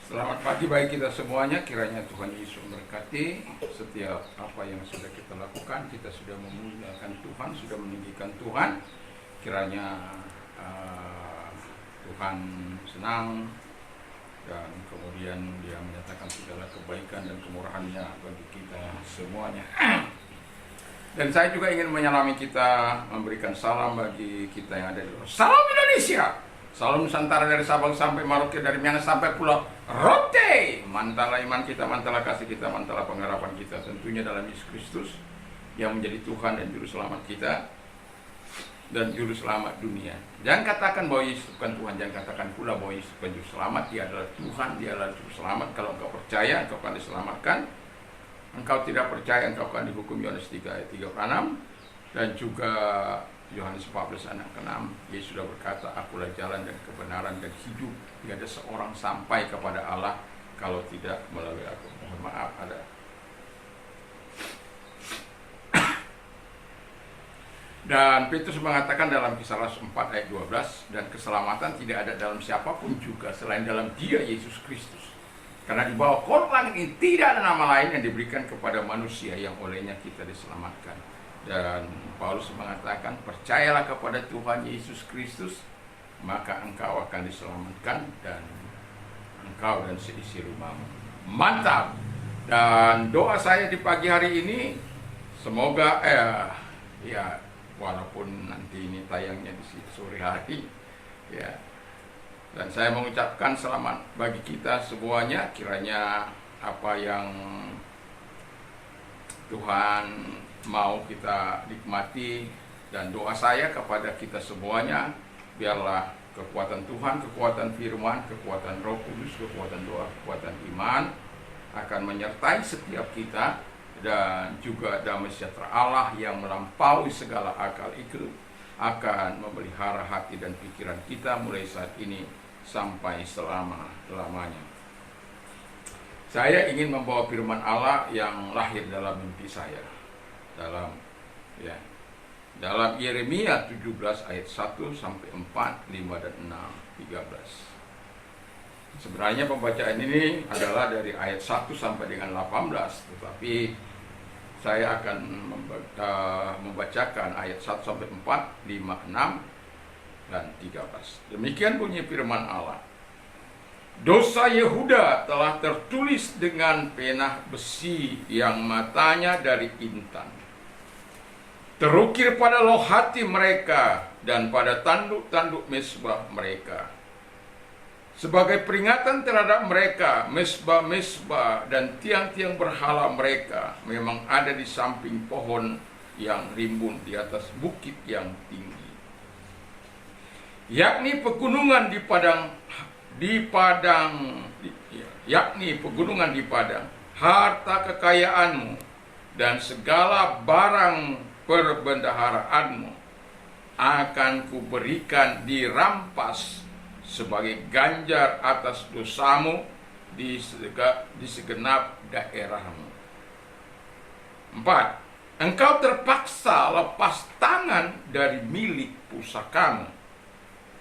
Selamat pagi bagi kita semuanya, kiranya Tuhan Yesus memberkati setiap apa yang sudah kita lakukan. Kita sudah memuliakan Tuhan, sudah meninggikan Tuhan. Kiranya Tuhan senang dan kemudian Dia menyatakan segala kebaikan dan kemurahan-Nya bagi kita semuanya. Dan saya juga ingin menyalami kita, memberikan salam bagi kita yang ada di luar. Salam Indonesia! Salam Nusantara dari Sabang sampai Merauke, dari Miangas sampai Pulau Rote. Mantalah iman kita, mantalah kasih kita, mantalah pengharapan kita. Tentunya dalam Yesus Kristus yang menjadi Tuhan dan Juru Selamat kita dan Juru Selamat dunia. Jangan katakan bahwa Yesus bukan Tuhan, jangan katakan pula bahwa Yesus bukan Juru Selamat. Dia adalah Tuhan, Dia adalah Juru Selamat. Kalau engkau percaya, engkau akan diselamatkan. Engkau tidak percaya, engkau akan dihukum. Yohanes 3 ayat 36. Dan juga Yohanes 14 ayat 6, Yesus sudah berkata, akulah jalan dan kebenaran dan hidup. Tidak ada seorang sampai kepada Allah kalau tidak melalui aku. Mohon maaf, ada. Dan Petrus mengatakan dalam Kisah Rasul 4 ayat 12, dan keselamatan tidak ada dalam siapapun juga selain dalam Dia, Yesus Kristus. Karena di bawah kolong langit ini tidak ada nama lain yang diberikan kepada manusia yang olehnya kita diselamatkan. Dan Paulus mengatakan, percayalah kepada Tuhan Yesus Kristus, maka engkau akan diselamatkan dan engkau dan seisi rumahmu. Mantap! Dan doa saya di pagi hari ini, semoga walaupun nanti ini tayangnya di sore hari, ya. Dan saya mengucapkan selamat bagi kita semuanya, kiranya apa yang Tuhan mau kita nikmati, dan doa saya kepada kita semuanya, biarlah kekuatan Tuhan, kekuatan firman, kekuatan Roh Kudus, kekuatan doa, kekuatan iman akan menyertai setiap kita, dan juga damai sejahtera Allah yang melampaui segala akal itu akan memelihara hati dan pikiran kita mulai saat ini sampai selama-lamanya. Saya ingin membawa firman Allah yang lahir dalam mimpi saya. Dalam Yeremia 17 ayat 1 sampai 4, 5 dan 6, 13. Sebenarnya pembacaan ini adalah dari ayat 1 sampai dengan 18, tetapi saya akan membacakan ayat 1 sampai 4, 5, 6 dan 13. Demikian bunyi firman Allah. Dosa Yehuda telah tertulis dengan pena besi yang matanya dari intan, terukir pada loh hati mereka dan pada tanduk-tanduk mesbah mereka. Sebagai peringatan terhadap mereka, mesbah-mesbah dan tiang-tiang berhala mereka memang ada di samping pohon yang rimbun di atas bukit yang tinggi, yakni pegunungan di padang, harta kekayaanmu dan segala barang perbendaharaanmu akan kuberikan dirampas sebagai ganjar atas dosamu di segenap daerahmu. 4. Engkau terpaksa lepas tangan dari milik pusakamu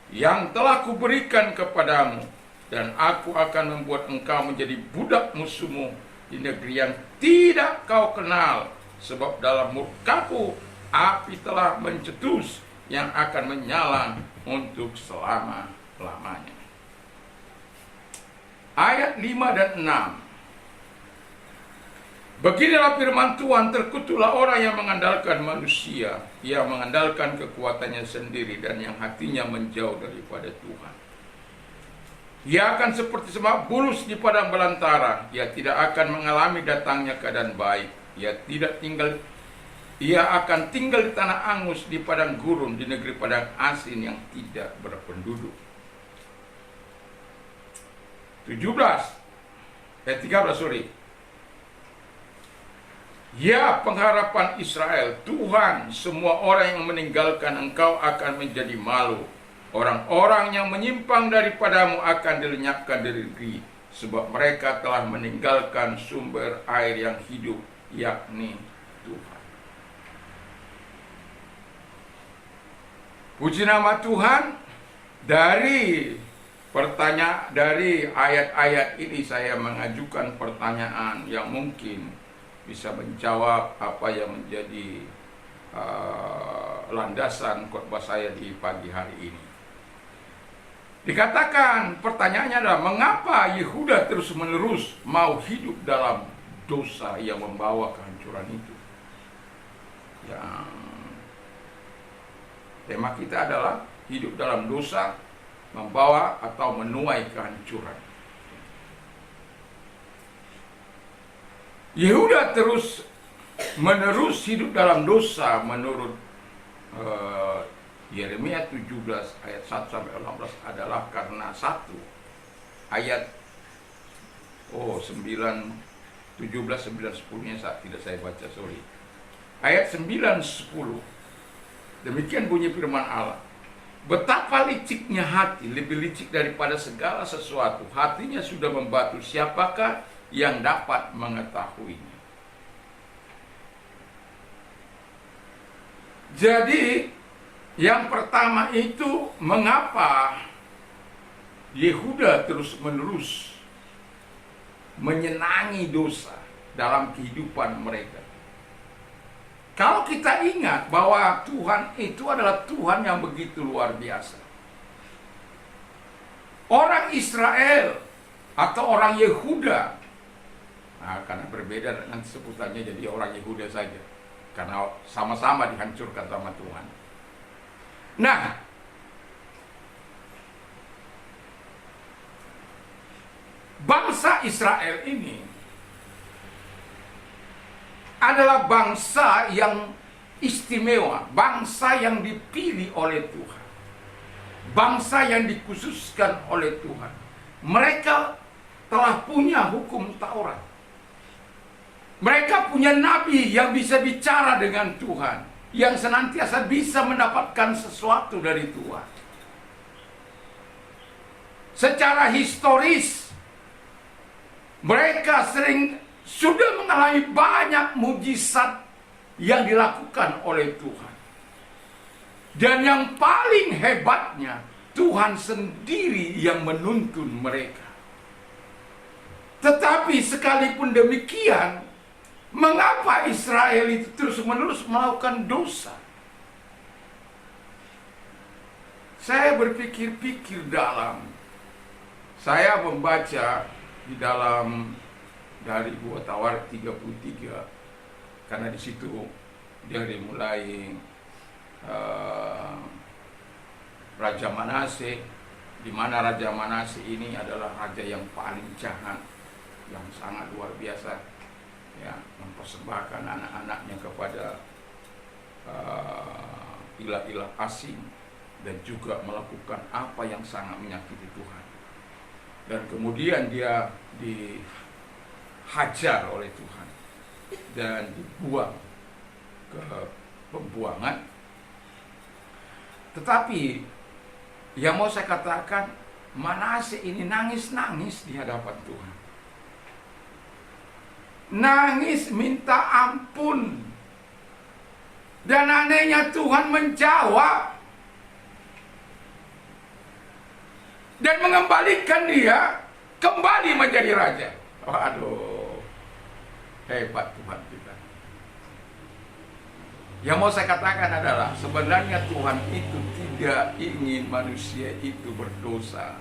yang telah kuberikan kepadamu, dan aku akan membuat engkau menjadi budak musuhmu di negeri yang tidak kau kenal, sebab dalam murkaku api telah mencetus yang akan menyala untuk selama-lamanya. Ayat 5 dan 6. Beginilah firman Tuhan, terkutuklah orang yang mengandalkan manusia, yang mengandalkan kekuatannya sendiri dan yang hatinya menjauh daripada Tuhan. Ia akan seperti semak bulus di padang belantara, ia tidak akan mengalami datangnya keadaan baik. Ia akan tinggal di tanah angus, di padang gurun, di negeri padang asin yang tidak berpenduduk. 13. Ya pengharapan Israel, Tuhan, semua orang yang meninggalkan engkau akan menjadi malu. Orang-orang yang menyimpang daripadamu akan dilenyapkan dari negeri, sebab mereka telah meninggalkan sumber air yang hidup, yakni Tuhan. Puji nama Tuhan. Dari Dari ayat-ayat ini saya mengajukan pertanyaan yang mungkin bisa menjawab apa yang menjadi landasan khotbah saya di pagi hari ini. Dikatakan pertanyaannya adalah mengapa Yehuda terus-menerus mau hidup dalam dosa yang membawa kehancuran itu. Yang tema kita adalah hidup dalam dosa membawa atau menuai kehancuran. Yehuda terus menerus hidup dalam dosa menurut Yeremia 17 ayat 1 sampai 18 adalah karena satu ayat 9 17 9 10-nya tidak saya baca, sorry. Ayat 9 10. Demikian bunyi firman Allah. Betapa liciknya hati, lebih licik daripada segala sesuatu. Hatinya sudah membatu, siapakah yang dapat mengetahuinya? Jadi, yang pertama itu mengapa Yehuda terus-menerus menyenangi dosa dalam kehidupan mereka. Kalau kita ingat bahwa Tuhan itu adalah Tuhan yang begitu luar biasa. Orang Israel atau orang Yehuda, karena berbeda nanti sebutannya jadi orang Yehuda saja, karena sama-sama dihancurkan sama Tuhan. Nah, bangsa Israel ini adalah bangsa yang istimewa, bangsa yang dipilih oleh Tuhan, bangsa yang dikhususkan oleh Tuhan. Mereka telah punya hukum Taurat. Mereka punya nabi yang bisa bicara dengan Tuhan, yang senantiasa bisa mendapatkan sesuatu dari Tuhan. Secara historis, mereka sudah mengalami banyak mujizat yang dilakukan oleh Tuhan. Dan yang paling hebatnya, Tuhan sendiri yang menuntun mereka. Tetapi sekalipun demikian, mengapa Israel itu terus-menerus melakukan dosa? Saya berpikir-pikir saya membaca di dalam dari Gua Tawarik 33, karena di situ dari mulai Raja Manase, di mana Raja Manase ini adalah raja yang paling jahat, yang sangat luar biasa, ya, mempersembahkan anak-anaknya kepada ilah-ilah asing dan juga melakukan apa yang sangat menyakiti Tuhan. Dan kemudian dia dihajar oleh Tuhan dan dibuang ke pembuangan. Tetapi yang mau saya katakan, Manase ini nangis-nangis di hadapan Tuhan. Nangis minta ampun. Dan anehnya Tuhan menjawab dan mengembalikan dia kembali menjadi raja. Waduh, hebat Tuhan kita. Yang mau saya katakan adalah sebenarnya Tuhan itu tidak ingin manusia itu berdosa.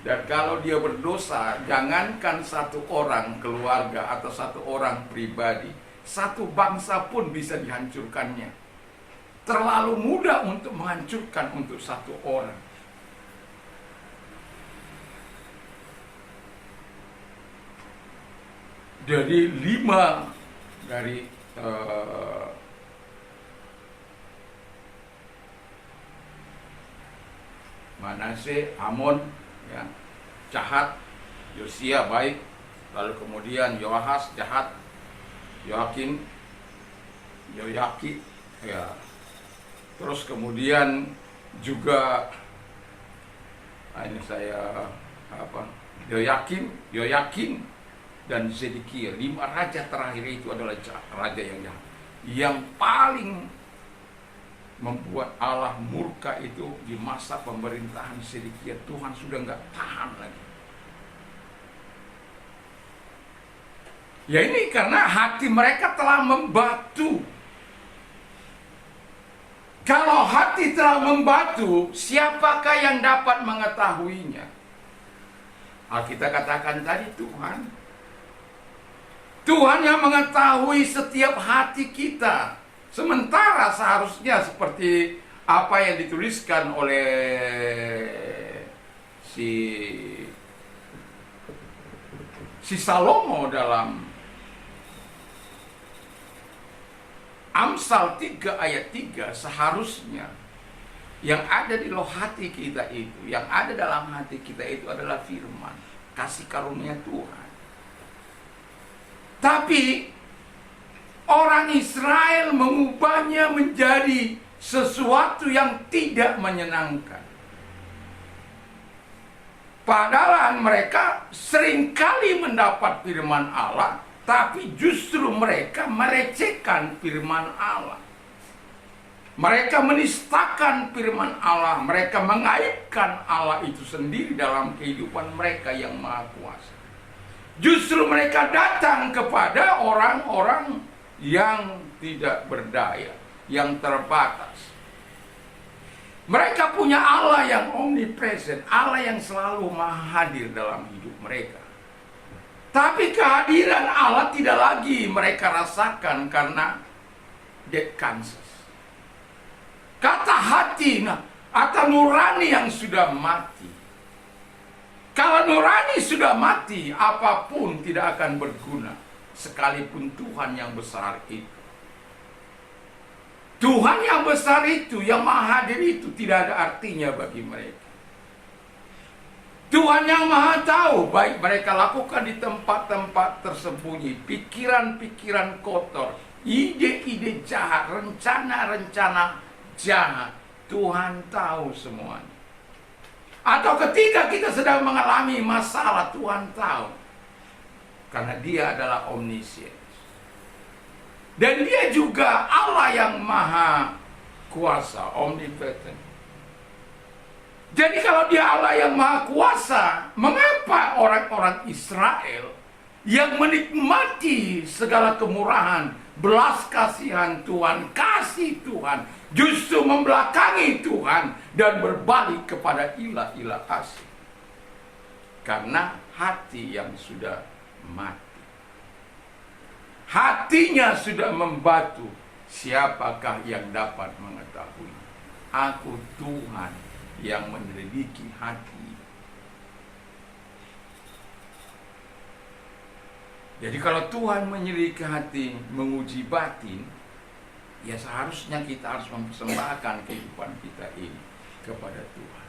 Dan kalau dia berdosa, jangankan satu orang keluarga atau satu orang pribadi, satu bangsa pun bisa dihancurkannya. Terlalu mudah untuk menghancurkan untuk satu orang. Jadi 5 dari Manase, Amon, ya, jahat, Yosia baik, lalu kemudian Yoahas jahat, Yoakim, Yoyaki, ya, terus kemudian juga ini saya Yoyakim dan Zedekia. 5 raja terakhir itu adalah raja yang jahat, yang paling membuat Allah murka itu di masa pemerintahan Sedekia. Tuhan sudah nggak tahan lagi. Ya ini karena hati mereka telah membatu. Kalau hati telah membatu, siapakah yang dapat mengetahuinya? Alkitab katakan tadi Tuhan. Tuhan yang mengetahui setiap hati kita. Sementara seharusnya seperti apa yang dituliskan oleh si Salomo dalam Amsal 3 ayat 3, seharusnya yang ada di loh hati kita itu, yang ada dalam hati kita itu adalah firman, kasih karunia Tuhan. Tapi orang Israel mengubahnya menjadi sesuatu yang tidak menyenangkan. Padahal mereka seringkali mendapat firman Allah, tapi justru mereka merecehkan firman Allah. Mereka menistakan firman Allah, mereka mengaibkan Allah itu sendiri dalam kehidupan mereka yang maha kuasa. Justru mereka datang kepada orang-orang yang tidak berdaya, yang terbatas. Mereka punya Allah yang omnipresent, Allah yang selalu maha hadir dalam hidup mereka. Tapi kehadiran Allah tidak lagi mereka rasakan karena dead cancers. Kata hati, atau nurani yang sudah mati. Kalau nurani sudah mati, apapun tidak akan berguna. Sekalipun Tuhan yang besar itu. Tuhan yang besar itu, yang maha hadir itu tidak ada artinya bagi mereka. Tuhan yang maha tahu, baik mereka lakukan di tempat-tempat tersembunyi, pikiran-pikiran kotor, ide-ide jahat, rencana-rencana jahat. Tuhan tahu semuanya. Atau ketika kita sedang mengalami masalah, Tuhan tahu. Karena dia adalah omniscient. Dan dia juga Allah yang maha kuasa, omnipotent. Jadi kalau dia Allah yang maha kuasa, mengapa orang-orang Israel yang menikmati segala kemurahan, belas kasihan Tuhan, kasih Tuhan, justru membelakangi Tuhan dan berbalik kepada ilah-ilah asing? Karena hati yang sudah mati. Hatinya sudah membatu. Siapakah yang dapat mengetahui? Aku Tuhan yang menyelidiki hati. Jadi kalau Tuhan menyelidiki hati, menguji batin, ya seharusnya kita harus mempersembahkan kehidupan kita ini kepada Tuhan.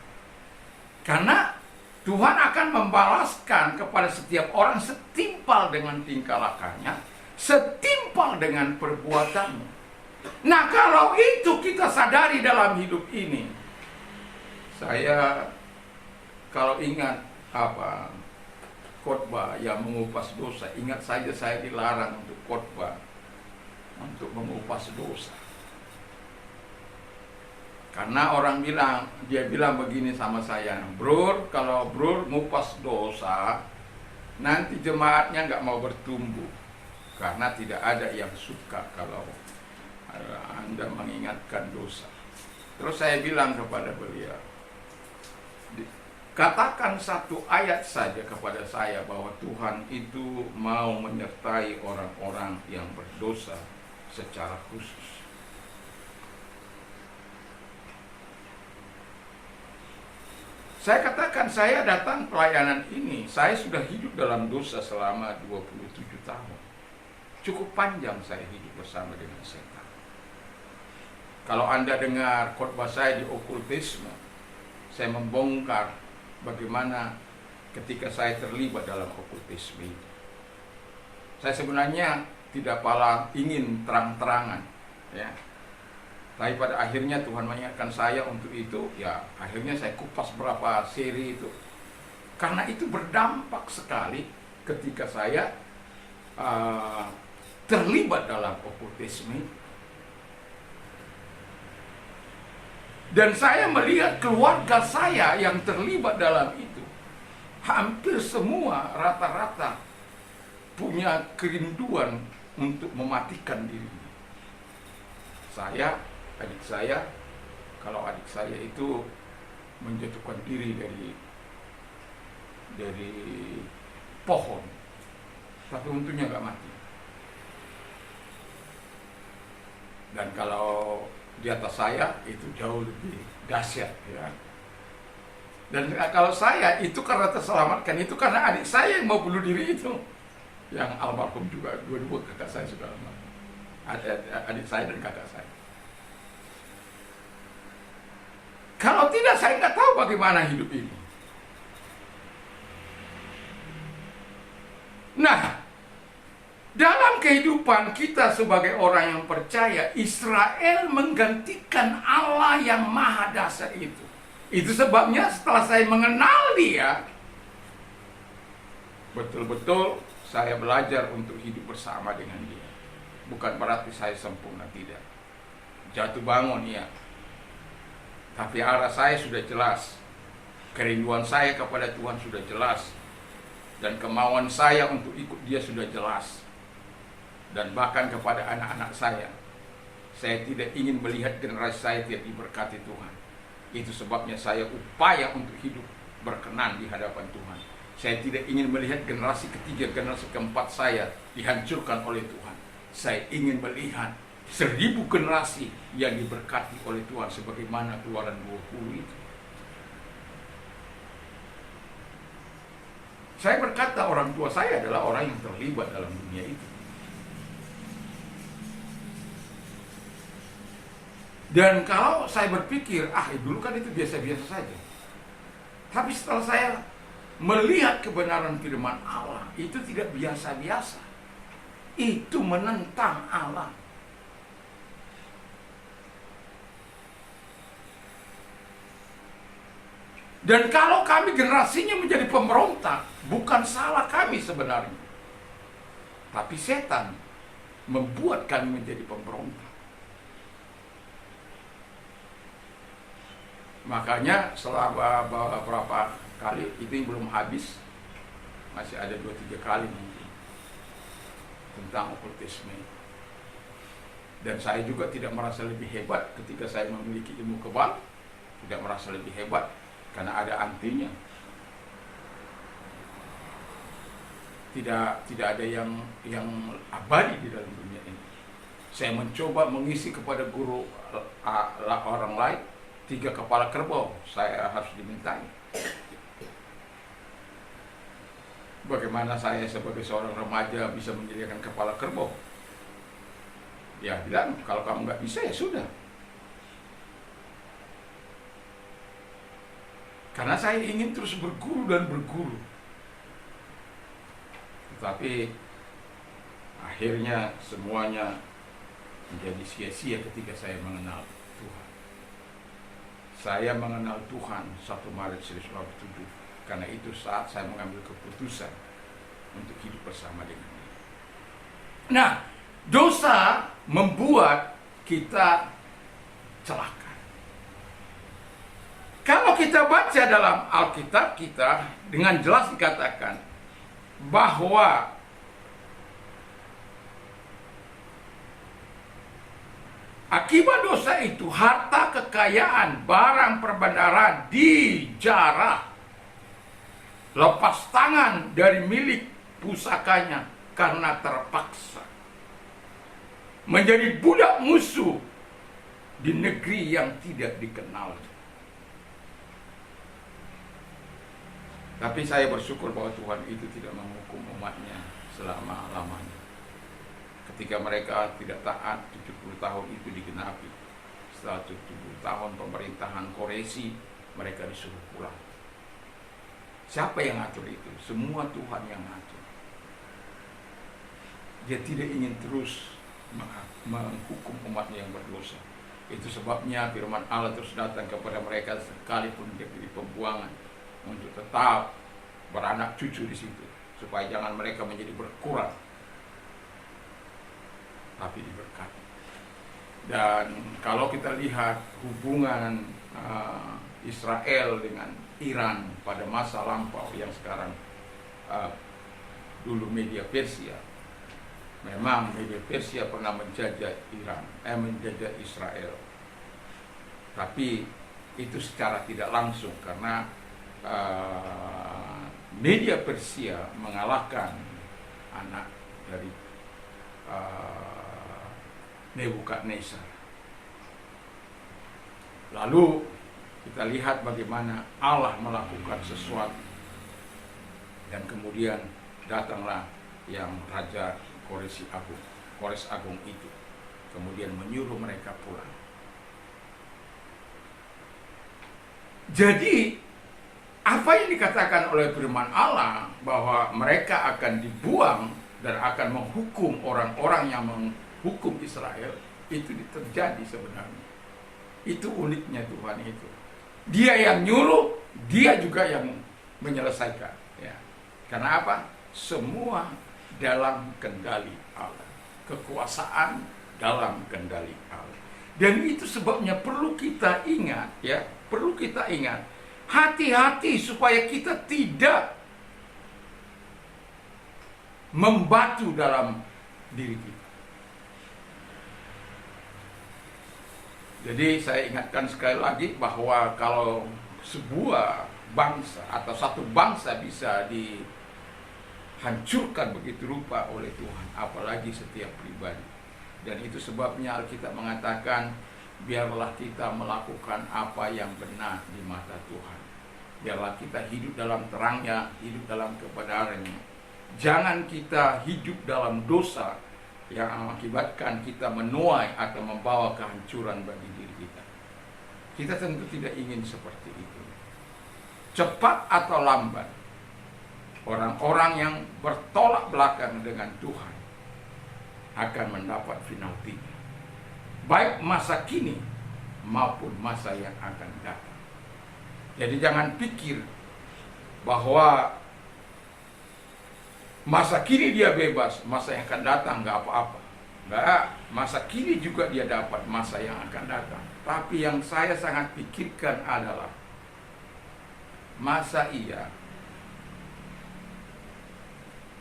Karena Tuhan akan membalaskan kepada setiap orang setimpal dengan tingkah lakunya, setimpal dengan perbuatannya. Nah, kalau itu kita sadari dalam hidup ini, saya kalau ingat khotbah yang mengupas dosa, ingat saja saya dilarang untuk khotbah untuk mengupas dosa. Karena orang dia bilang begini sama saya, bro, kalau bro ngupas dosa, nanti jemaatnya nggak mau bertumbuh. Karena tidak ada yang suka kalau Anda mengingatkan dosa. Terus saya bilang kepada beliau, katakan satu ayat saja kepada saya bahwa Tuhan itu mau menyertai orang-orang yang berdosa secara khusus. Saya katakan, saya datang pelayanan ini, saya sudah hidup dalam dosa selama 27 tahun. Cukup panjang saya hidup bersama dengan setan. Kalau Anda dengar khotbah saya di okultisme, saya membongkar bagaimana ketika saya terlibat dalam okultisme itu. Saya sebenarnya tidak pala ingin terang-terangan, ya. Tapi pada akhirnya Tuhan mengingatkan saya untuk itu, ya akhirnya saya kupas berapa seri itu. Karena itu berdampak sekali ketika saya terlibat dalam okultisme. Dan saya melihat keluarga saya yang terlibat dalam itu. Hampir semua rata-rata punya kerinduan untuk mematikan dirinya. Saya, adik saya, kalau adik saya itu menjatuhkan diri dari pohon, tapi untungnya nggak mati. Dan kalau di atas saya itu jauh lebih dahsyat, ya. Dan kalau saya itu karena terselamatkan, itu karena adik saya yang mau bunuh diri itu, yang almarhum juga, dua-dua kakak saya sudah almarhum, adik saya dan kakak saya. Kalau tidak, saya nggak tahu bagaimana hidup ini. Nah, dalam kehidupan kita sebagai orang yang percaya, Israel menggantikan Allah yang maha dasar itu. Itu sebabnya setelah saya mengenal dia, betul-betul saya belajar untuk hidup bersama dengan dia. Bukan berarti saya sempurna, tidak. Jatuh bangun, ya. Tapi arah saya sudah jelas. Kerinduan saya kepada Tuhan sudah jelas. Dan kemauan saya untuk ikut dia sudah jelas. Dan bahkan kepada anak-anak saya tidak ingin melihat generasi saya tidak diberkati Tuhan. Itu sebabnya saya upaya untuk hidup berkenan di hadapan Tuhan. Saya tidak ingin melihat generasi ketiga, generasi keempat saya dihancurkan oleh Tuhan. Saya ingin melihat 1000 generasi yang diberkati oleh Tuhan sebagaimana Keluaran 20 itu. Saya berkata orang tua saya adalah orang yang terlibat dalam dunia itu. Dan kalau saya berpikir, dulu kan itu biasa-biasa saja. Tapi setelah saya melihat kebenaran firman Allah, itu tidak biasa-biasa. Itu menentang Allah. Dan kalau kami generasinya menjadi pemberontak, bukan salah kami sebenarnya. Tapi setan membuat kami menjadi pemberontak. Makanya setelah beberapa kali, itu yang belum habis, masih ada 2-3 kali mungkin, tentang okultisme. Dan saya juga tidak merasa lebih hebat ketika saya memiliki ilmu kebal, tidak merasa lebih hebat, karena ada antinya. Tidak ada yang abadi di dalam dunia ini. Saya mencoba mengisi kepada guru orang lain 3 kepala kerbau, saya harus dimintai. Bagaimana saya sebagai seorang remaja bisa menyediakan kepala kerbau? Ya bilang, kalau kamu nggak bisa ya sudah. Karena saya ingin terus berguru dan berguru. Tetapi akhirnya semuanya menjadi sia-sia ketika saya mengenal Tuhan. Saya mengenal Tuhan 1 Maret 1997. Karena itu saat saya mengambil keputusan untuk hidup bersama dengan Dia. Nah, dosa membuat kita celaka. Kalau kita baca dalam Alkitab kita, dengan jelas dikatakan bahwa akibat dosa itu harta kekayaan, barang perbendaharaan dijarah, lepas tangan dari milik pusakanya karena terpaksa, menjadi budak musuh di negeri yang tidak dikenal. Tapi saya bersyukur bahwa Tuhan itu tidak menghukum umatnya selama-lamanya. Ketika mereka tidak taat, 70 tahun itu digenapi. Setelah 70 tahun pemerintahan Koresi, mereka disuruh pulang. Siapa yang ngatur itu? Semua Tuhan yang ngatur. Dia tidak ingin terus menghukum umatnya yang berdosa. Itu sebabnya firman Allah terus datang kepada mereka sekalipun dia jadi pembuangan, untuk tetap beranak cucu di situ, supaya jangan mereka menjadi berkurang, tapi diberkati. Dan kalau kita lihat hubungan Israel dengan Iran pada masa lampau yang sekarang dulu media Persia. Memang media Persia pernah menjajah menjajah Israel, tapi itu secara tidak langsung karena media Persia mengalahkan anak dari Nebukadnezar. Lalu kita lihat bagaimana Allah melakukan sesuatu, dan kemudian datanglah yang Raja Kores Agung itu, kemudian menyuruh mereka pulang. Jadi apa yang dikatakan oleh firman Allah bahwa mereka akan dibuang dan akan menghukum orang-orang yang menghukum Israel, itu terjadi sebenarnya. Itu uniknya Tuhan itu. Dia yang nyuruh, dia juga yang menyelesaikan. Ya. Karena apa? Semua dalam kendali Allah. Kekuasaan dalam kendali Allah. Dan itu sebabnya perlu kita ingat, ya, perlu kita ingat. Hati-hati supaya kita tidak membatu dalam diri kita. Jadi saya ingatkan sekali lagi bahwa kalau sebuah bangsa atau satu bangsa bisa dihancurkan begitu rupa oleh Tuhan, apalagi setiap pribadi. Dan itu sebabnya Alkitab mengatakan, biarlah kita melakukan apa yang benar di mata Tuhan. Biarlah kita hidup dalam terangnya, hidup dalam kebenarannya. Jangan kita hidup dalam dosa yang mengakibatkan kita menuai atau membawa kehancuran bagi diri kita. Kita tentu tidak ingin seperti itu. Cepat atau lambat, orang-orang yang bertolak belakang dengan Tuhan akan mendapat penaltinya, baik masa kini maupun masa yang akan datang. Jadi jangan pikir bahwa masa kini dia bebas, masa yang akan datang nggak apa-apa. Nggak, masa kini juga dia dapat masa yang akan datang. Tapi yang saya sangat pikirkan adalah, masa iya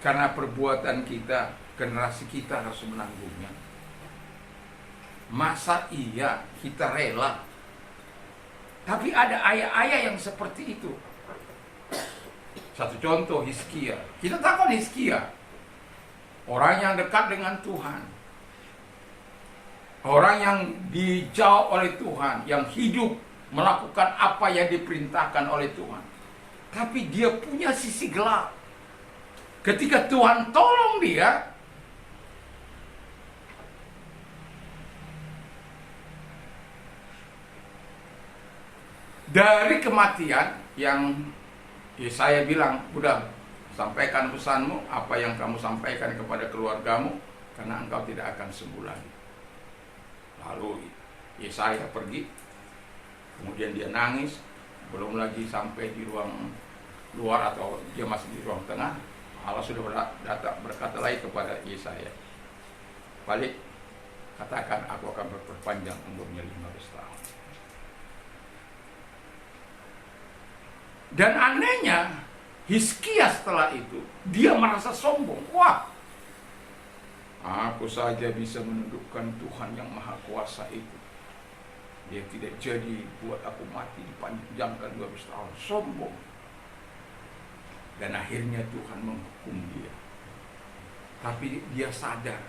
karena perbuatan kita, generasi kita harus menanggungnya. Masa iya kita rela? Tapi ada ayah-ayah yang seperti itu. Satu contoh, Hizkia. Kita tahu kan Hizkia, orang yang dekat dengan Tuhan, orang yang dijauh oleh Tuhan, yang hidup melakukan apa yang diperintahkan oleh Tuhan. Tapi dia punya sisi gelap. Ketika Tuhan tolong dia, dari kematian yang saya bilang, udah sampaikan pesanmu, apa yang kamu sampaikan kepada keluargamu, karena engkau tidak akan sembuh lagi. Lalu Yesaya pergi, kemudian dia nangis, belum lagi sampai di ruang luar atau dia masih di ruang tengah, Allah sudah berkata lagi kepada Yesaya, balik, katakan aku akan berperpanjang umurnya 15 tahun. Dan anehnya, Hizkia setelah itu, dia merasa sombong. Wah, aku saja bisa menundukkan Tuhan yang Maha Kuasa itu. Dia tidak jadi buat aku mati dipanjangkan 12 tahun. Sombong. Dan akhirnya Tuhan menghukum dia. Tapi dia sadar.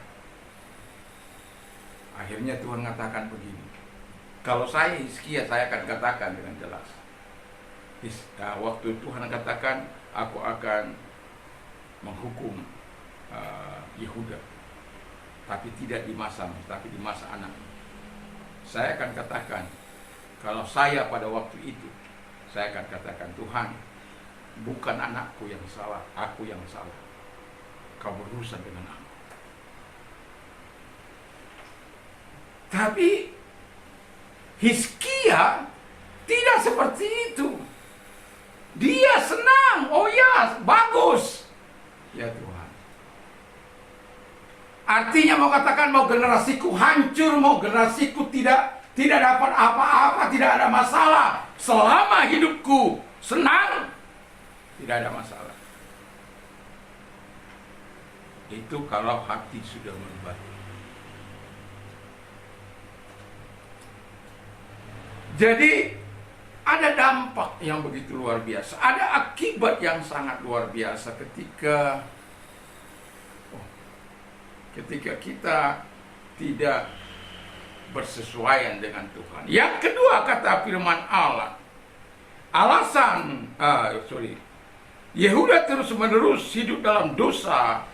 Akhirnya Tuhan mengatakan begini, kalau saya Hizkia, saya akan katakan dengan jelas. Waktu Tuhan katakan aku akan menghukum Yehuda, tapi tidak di masamu, tapi di masa anakmu. Saya akan katakan, kalau saya pada waktu itu, saya akan katakan, Tuhan, bukan anakku yang salah, aku yang salah. Kau berurusan dengan aku. Tapi Hizkia tidak seperti itu. Dia senang, oh ya, bagus. Ya Tuhan. Artinya mau katakan, mau generasiku hancur, mau generasiku tidak tidak dapat apa-apa, tidak ada masalah. Selama hidupku senang, tidak ada masalah. Itu kalau hati sudah berubah. Jadi ada dampak yang begitu luar biasa, ada akibat yang sangat luar biasa ketika kita tidak bersesuaian dengan Tuhan. Yang kedua, kata firman Allah, Yehuda terus-menerus hidup dalam dosa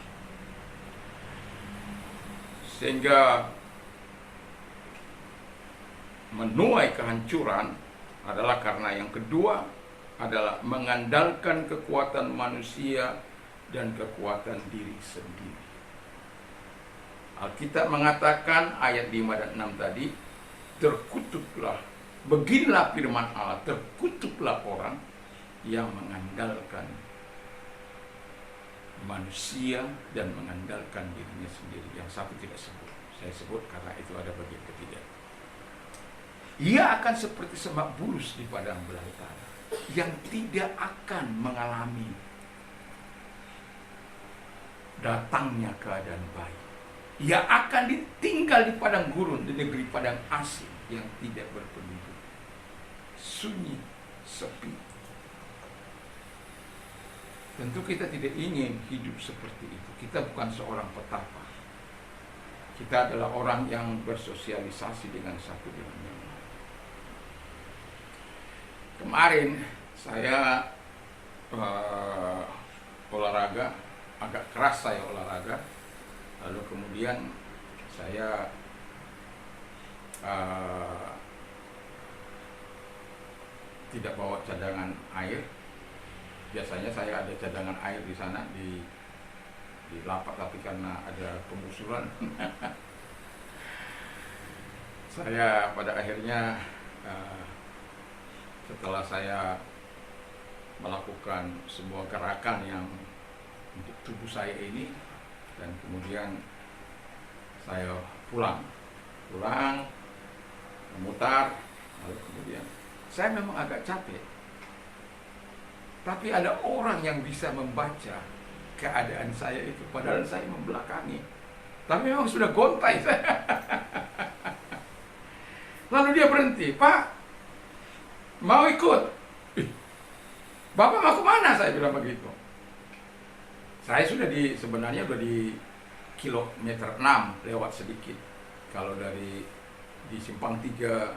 sehingga menuai kehancuran adalah karena yang kedua adalah mengandalkan kekuatan manusia dan kekuatan diri sendiri. Alkitab mengatakan ayat 5 dan 6 tadi, terkutuklah, beginilah firman Allah, terkutuklah orang yang mengandalkan manusia dan mengandalkan dirinya sendiri. Yang satu tidak sebut, saya sebut karena itu ada bagian ketiga. Ia akan seperti semak bulus di padang belantara yang tidak akan mengalami datangnya keadaan baik. Ia akan ditinggal di padang gurun, di negeri padang asing yang tidak berpenduduk, sunyi, sepi. Tentu kita tidak ingin hidup seperti itu. Kita bukan seorang petapa. Kita adalah orang yang bersosialisasi dengan satu dengan yang lain. Kemarin saya olahraga, agak keras saya olahraga. Lalu kemudian saya tidak bawa cadangan air. Biasanya saya ada cadangan air di sana di lapak, tapi karena ada penggusuran saya pada akhirnya setelah saya melakukan semua gerakan yang untuk tubuh saya ini, dan kemudian saya pulang memutar, lalu kemudian saya memang agak capek, tapi ada orang yang bisa membaca keadaan saya itu, padahal saya membelakangi, tapi memang sudah gontai saya. Lalu dia berhenti, "Pak, mau ikut?" "Bapak mau kemana?" saya bilang begitu. Saya sebenarnya sudah di kilometer 6 lewat sedikit. Kalau di simpang 3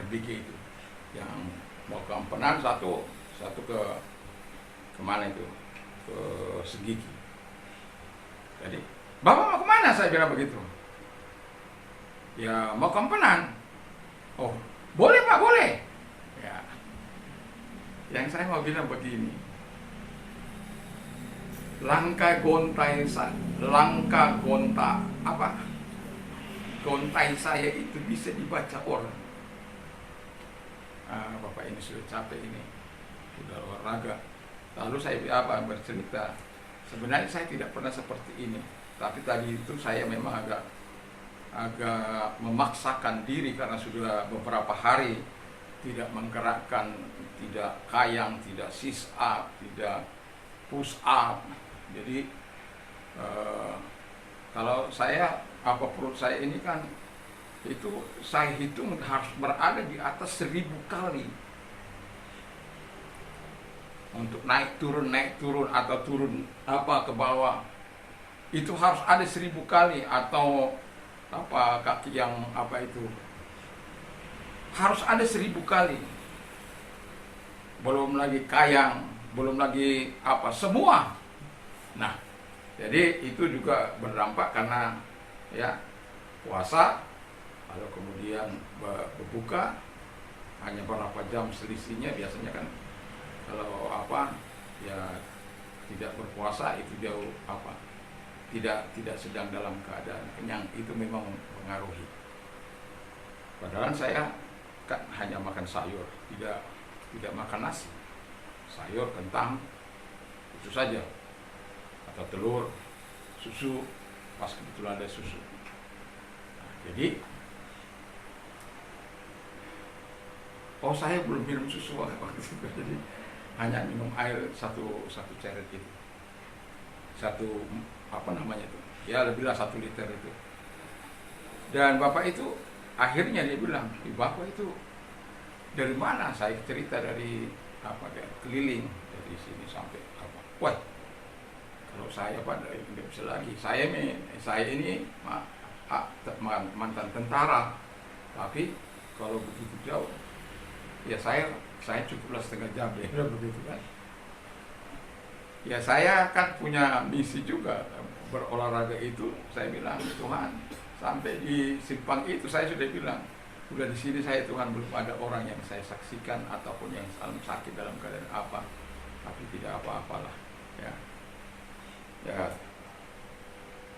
RBG itu, yang mau ke Ampenan, satu ke kemana itu, ke Segigi. Jadi, "Bapak mau kemana?" saya bilang begitu. "Ya mau ke Ampenan." "Oh, boleh Pak, boleh." Ya. Yang saya mau bilang begini, gontai saya itu bisa dibaca orang. Bapak ini sudah capek ini, sudah olahraga. Lalu saya bercerita, sebenarnya saya tidak pernah seperti ini, tapi tadi itu saya memang agak memaksakan diri karena sudah beberapa hari tidak menggerakkan, tidak kayang, tidak sit up, tidak push up. Jadi kalau saya perut saya ini kan, itu saya hitung harus berada di atas 1000 kali untuk naik turun atau turun ke bawah. Itu harus ada 1000 kali, atau kaki yang itu harus ada 1000 kali. Belum lagi kayang, belum lagi semua. Nah, jadi itu juga berdampak karena ya puasa, lalu kemudian berbuka hanya berapa jam selisihnya. Biasanya kan kalau ya tidak berpuasa itu jauh tidak sedang dalam keadaan kenyang, itu memang mempengaruhi. Padahal saya kan hanya makan sayur, tidak makan nasi, sayur, kentang, itu saja, atau telur, susu, pas kebetulan ada susu. Nah, jadi saya belum minum susu waktu itu, jadi hanya minum air satu ceret itu, satu apa namanya itu, ya lebihlah 1 liter itu. Dan bapak itu akhirnya dia bilang, bapak itu dari mana? Saya cerita dari keliling dari sini sampai apa. Wah, kalau saya pada nggak bisa lagi. Saya ini mantan tentara, tapi kalau begitu jauh, ya saya cukuplah setengah jam ya begitu kan. Ya saya kan punya misi juga berolahraga itu. Saya bilang, Tuhan, sampai di simpang itu saya sudah bilang, udah di sini saya Tuhan belum ada orang yang saya saksikan ataupun yang sakit dalam keadaan apa, tapi tidak apa-apalah. Ya.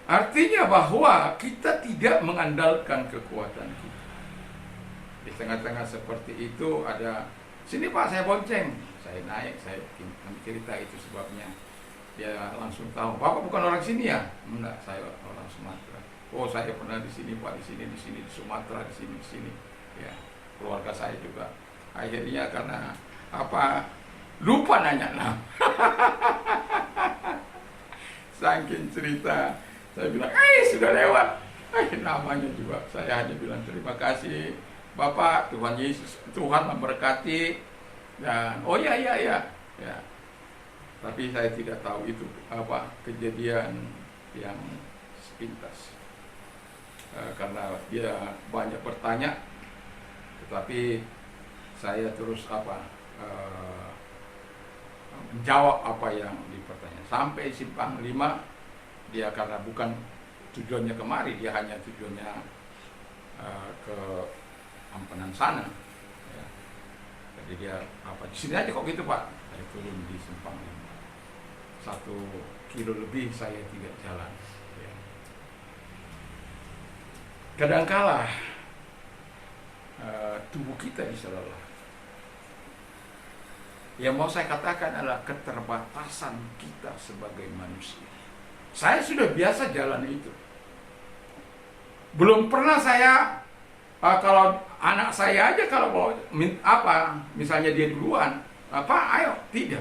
Artinya bahwa kita tidak mengandalkan kekuatan kita. Di tengah-tengah seperti itu ada, sini Pak saya bonceng, saya naik, saya cerita itu sebabnya. Dia langsung tahu, Bapak bukan orang sini ya? Enggak, saya orang Sumatera. Oh saya pernah di sini Pak, di sini di Sumatera, di sini. Ya, keluarga saya juga. Akhirnya karena lupa nanya nama. Saking cerita, saya bilang, sudah lewat. Namanya juga. Saya hanya bilang terima kasih Bapak, Tuhan Yesus, Tuhan memberkati. Dan ya. Tapi saya tidak tahu itu kejadian yang sepintas. Karena dia banyak bertanya, tetapi saya terus menjawab apa yang dipertanya. Sampai simpang 5, dia karena bukan tujuannya kemari, dia hanya tujuannya ke Ampenan sana. Ya. Jadi dia di sini aja kok gitu Pak. Saya turun di simpang 5. 1 kilo lebih saya tidak jalan. Ya. Kadangkala tubuh kita bisa lelah. Yang mau saya katakan adalah keterbatasan kita sebagai manusia. Saya sudah biasa jalan itu. Belum pernah saya kalau anak saya aja kalau mau misalnya dia duluan, ayo, tidak.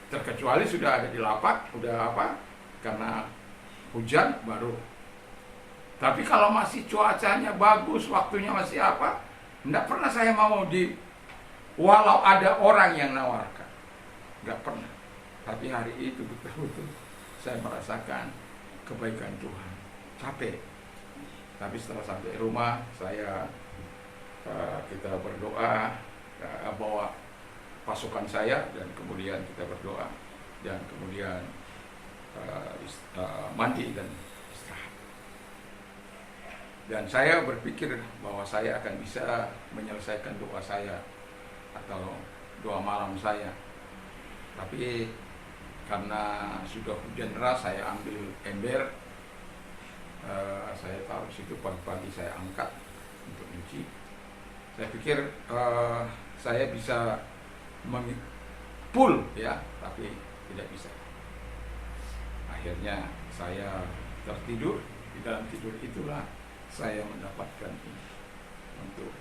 Terkecuali sudah ada di lapak, karena hujan baru. Tapi kalau masih cuacanya bagus, waktunya masih enggak pernah saya mau walau ada orang yang nawarkan. Enggak pernah. Tapi hari itu betul-betul saya merasakan kebaikan Tuhan. Capek. Tapi setelah sampai rumah, kita berdoa, bawa pasukan saya, dan kemudian kita berdoa, dan kemudian mandi dan istirahat. Dan saya berpikir bahwa saya akan bisa menyelesaikan doa saya atau doa malam saya. Tapi karena sudah hujan deras, saya ambil ember, saya taruh situ, pagi-pagi saya angkat untuk nyuci. Saya pikir saya bisa full ya, tapi tidak bisa. Akhirnya saya tertidur. Di dalam tidur itulah saya mendapatkan ini, untuk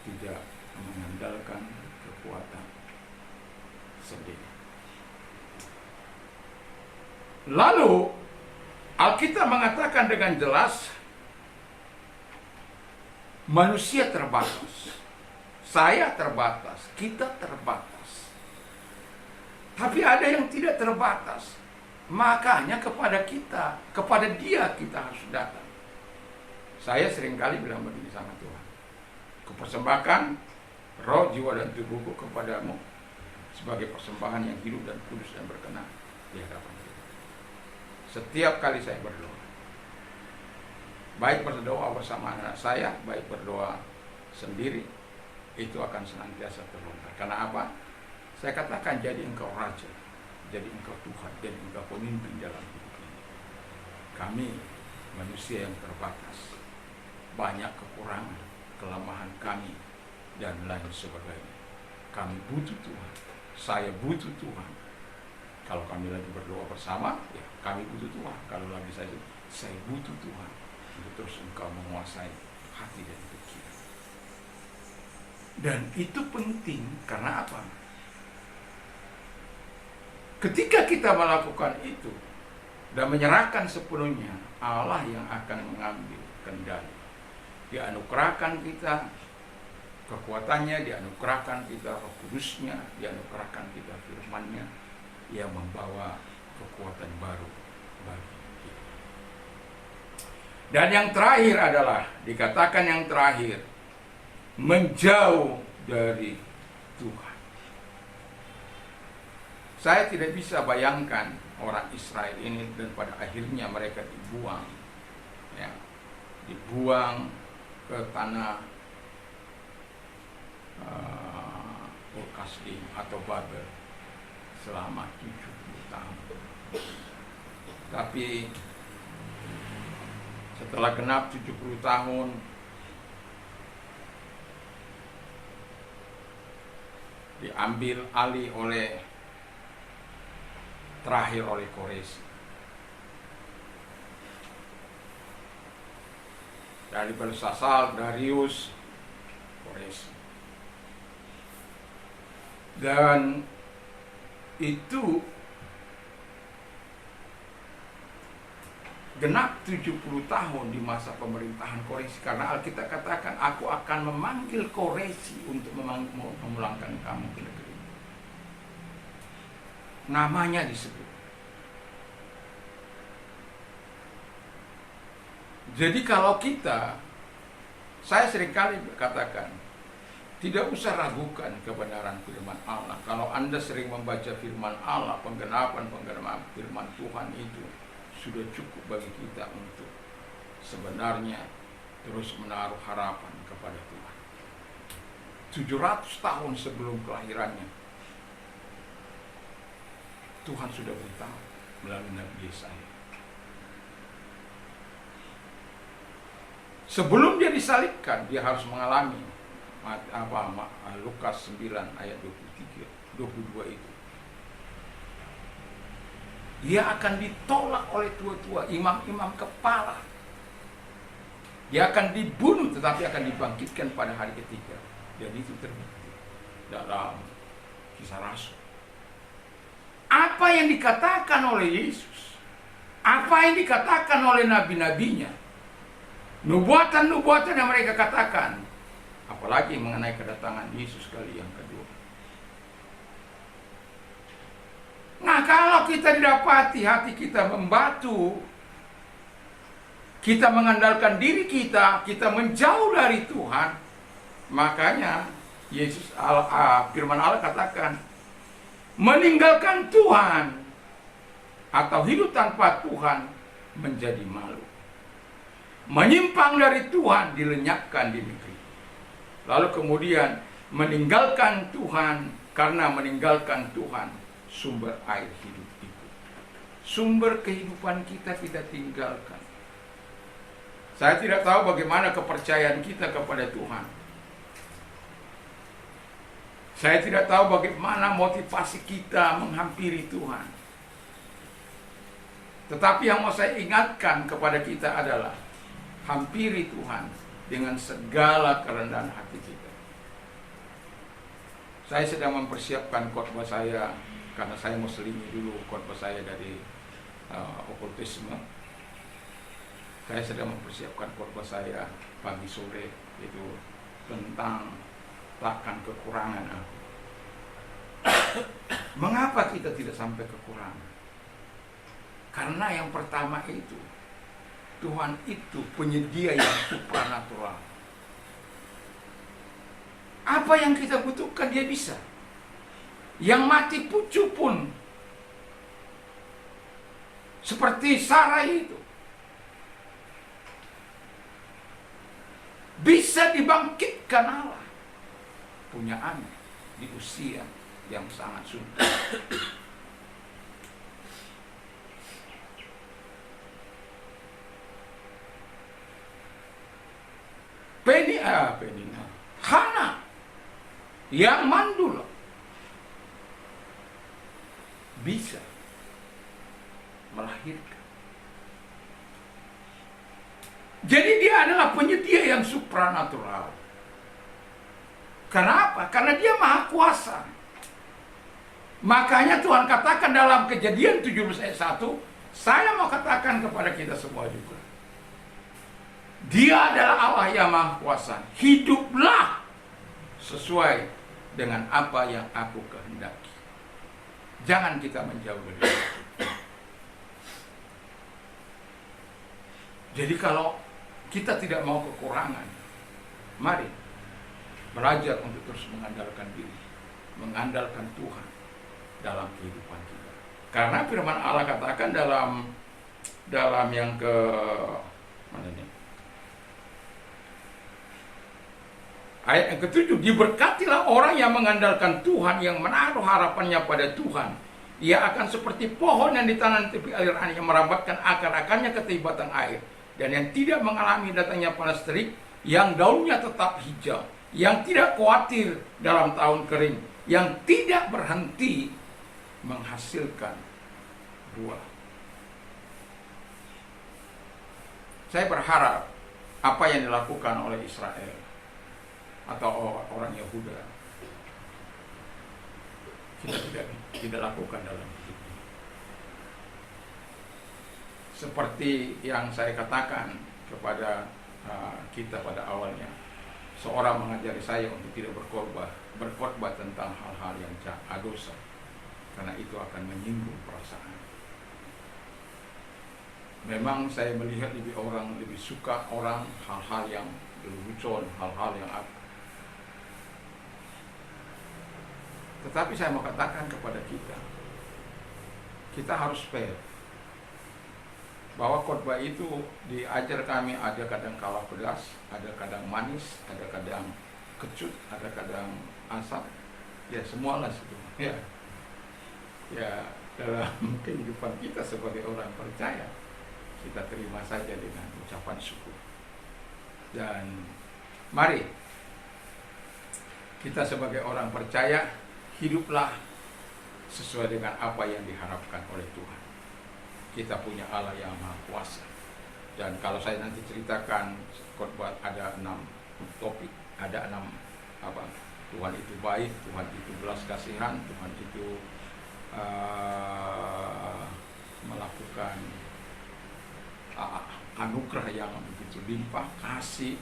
tidak mengandalkan kekuatan sendiri. Lalu Alkitab mengatakan dengan jelas, manusia terbatas, saya terbatas, kita terbatas. Tapi ada yang tidak terbatas. Makanya kepada dia kita harus datang. Saya seringkali bilang begini sama Tuhan, kupersembahkan roh, jiwa, dan tubuhku kepadamu sebagai persembahan yang hidup dan kudus dan berkenan di hadapan kita. Setiap kali saya berdoa, baik berdoa bersama anak saya, baik berdoa sendiri, itu akan senantiasa terbongkar. Karena apa? Saya katakan, jadi engkau raja, jadi engkau Tuhan, jadi engkau pemimpin dalam hidup ini. Kami manusia yang terbatas, banyak kekurangan, kelemahan kami, dan lain sebagainya. Kami butuh Tuhan, saya butuh Tuhan. Kalau kami lagi berdoa bersama, ya kami butuh Tuhan. Kalau lagi saya butuh Tuhan untuk terus Engkau menguasai hati dan pikiran. Dan itu penting karena apa? Ketika kita melakukan itu dan menyerahkan sepenuhnya, Allah yang akan mengambil kendali. Dia anugerahkan kita kekuatannya, dia anugerahkan kita Roh Kudusnya, dia anugerahkan kita firman-Nya yang membawa kekuatan baru bagi kita. Dan yang terakhir adalah, dikatakan yang terakhir, menjauh dari Tuhan. Saya tidak bisa bayangkan orang Israel ini dan pada akhirnya mereka dibuang, ya, dibuang ke tanah Ur-Kasdim atau Babel selama 70 tahun. Tapi setelah genap 70 tahun, diambil alih terakhir oleh Koreshi. Dari Belsasar, Darius, Koreshi. Dan itu genap 70 tahun di masa pemerintahan Koreshi. Karena Alkitab katakan, aku akan memanggil Koreshi untuk memulangkan kamu ke negeri. Namanya disebut. Jadi kalau saya seringkali katakan, tidak usah ragukan kebenaran firman Allah. Kalau Anda sering membaca firman Allah, penggenapan firman Tuhan itu sudah cukup bagi kita untuk sebenarnya terus menaruh harapan kepada Tuhan. 700 tahun sebelum kelahirannya, Tuhan sudah beritahu melalui Nabi Yesaya. Sebelum dia disalibkan, dia harus mengalami Lukas 9 ayat 22 itu. Dia akan ditolak oleh tua-tua, imam-imam kepala. Dia akan dibunuh tetapi akan dibangkitkan pada hari ketiga. Dan itu terbukti dalam Kisah Rasul. Apa yang dikatakan oleh Yesus, apa yang dikatakan oleh nabi-nabinya, nubuatan-nubuatan yang mereka katakan, apalagi mengenai kedatangan Yesus kali yang kedua. Nah, kalau kita didapati hati kita membatu, kita mengandalkan diri kita menjauh dari Tuhan, makanya firman Allah katakan, meninggalkan Tuhan atau hidup tanpa Tuhan menjadi malu. Menyimpang dari Tuhan dilenyapkan di negeri. Lalu kemudian meninggalkan Tuhan, karena meninggalkan Tuhan sumber air hidup itu. Sumber kehidupan kita tinggalkan. Saya tidak tahu bagaimana kepercayaan kita kepada Tuhan. Saya tidak tahu bagaimana motivasi kita menghampiri Tuhan. Tetapi yang mau saya ingatkan kepada kita adalah, hampiri Tuhan dengan segala kerendahan hati kita. Saya sedang mempersiapkan khotbah saya, karena saya mau selingi dulu khotbah saya dari okultisme. Saya sedang mempersiapkan khotbah saya pagi sore, itu tentang takkan kekurangan aku. Mengapa kita tidak sampai kekurangan? Karena yang pertama itu, Tuhan itu penyedia yang supranatural. Apa yang kita butuhkan dia bisa. Yang mati pucu pun, seperti Sarah itu, bisa dibangkitkan Allah. Punya anak di usia yang sangat sulit. Penina, Hana yang mandul bisa melahirkan. Jadi dia adalah penyedia yang supranatural. Kenapa? Karena dia maha kuasa. Makanya Tuhan katakan dalam Kejadian 17 ayat 1, saya mau katakan kepada kita semua juga, Dia adalah Allah yang maha kuasa. Hiduplah sesuai dengan apa yang aku kehendaki. Jangan kita menjauh dari Dia. Jadi kalau kita tidak mau kekurangan, mari belajar untuk terus mengandalkan diri, mengandalkan Tuhan dalam kehidupan kita. Karena firman Allah katakan dalam yang ke mana nih? Ayat yang ke-7, diberkatilah orang yang mengandalkan Tuhan, yang menaruh harapannya pada Tuhan. Ia akan seperti pohon yang ditanam di tepi aliran yang merambatkan akar-akarnya ke tibatan air, dan yang tidak mengalami datangnya panas terik, yang daunnya tetap hijau, yang tidak khawatir dalam tahun kering, yang tidak berhenti menghasilkan buah. Saya berharap apa yang dilakukan oleh Israel atau orang Yehuda kita tidak lakukan dalam hidup ini. Seperti yang saya katakan kepada kita pada awalnya, seorang mengajari saya untuk tidak berkhotbah tentang hal-hal yang dosa, karena itu akan menyinggung perasaan. Memang saya melihat lebih suka orang hal-hal yang lelucon, hal-hal yang apa. Tetapi saya mau katakan kepada kita harus fair, bahwa khotbah itu diajar kami ada kadang kala pedas, ada kadang manis, ada kadang kecut, ada kadang asam, ya semualah itu. Ya dalam kehidupan kita sebagai orang percaya, kita terima saja dengan ucapan syukur. Dan mari kita sebagai orang percaya hiduplah sesuai dengan apa yang diharapkan oleh Tuhan. Kita punya Allah yang maha kuasa. Dan kalau saya nanti ceritakan khotbah, ada 6 topik, ada 6 apa? Tuhan itu baik, Tuhan itu belas kasihan, Tuhan itu melakukan anugerah yang begitu limpah, kasih,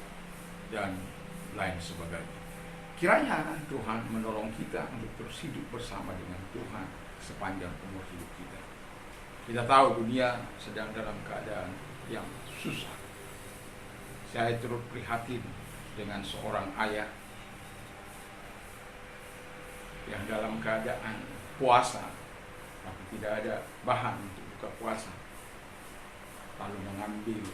dan lain sebagainya. Kiranya Tuhan menolong kita untuk terus hidup bersama dengan Tuhan sepanjang umur hidup kita. Kita tahu dunia sedang dalam keadaan yang susah. Saya turut prihatin dengan seorang ayah yang dalam keadaan puasa, tapi tidak ada bahan untuk buka puasa, lalu mengambil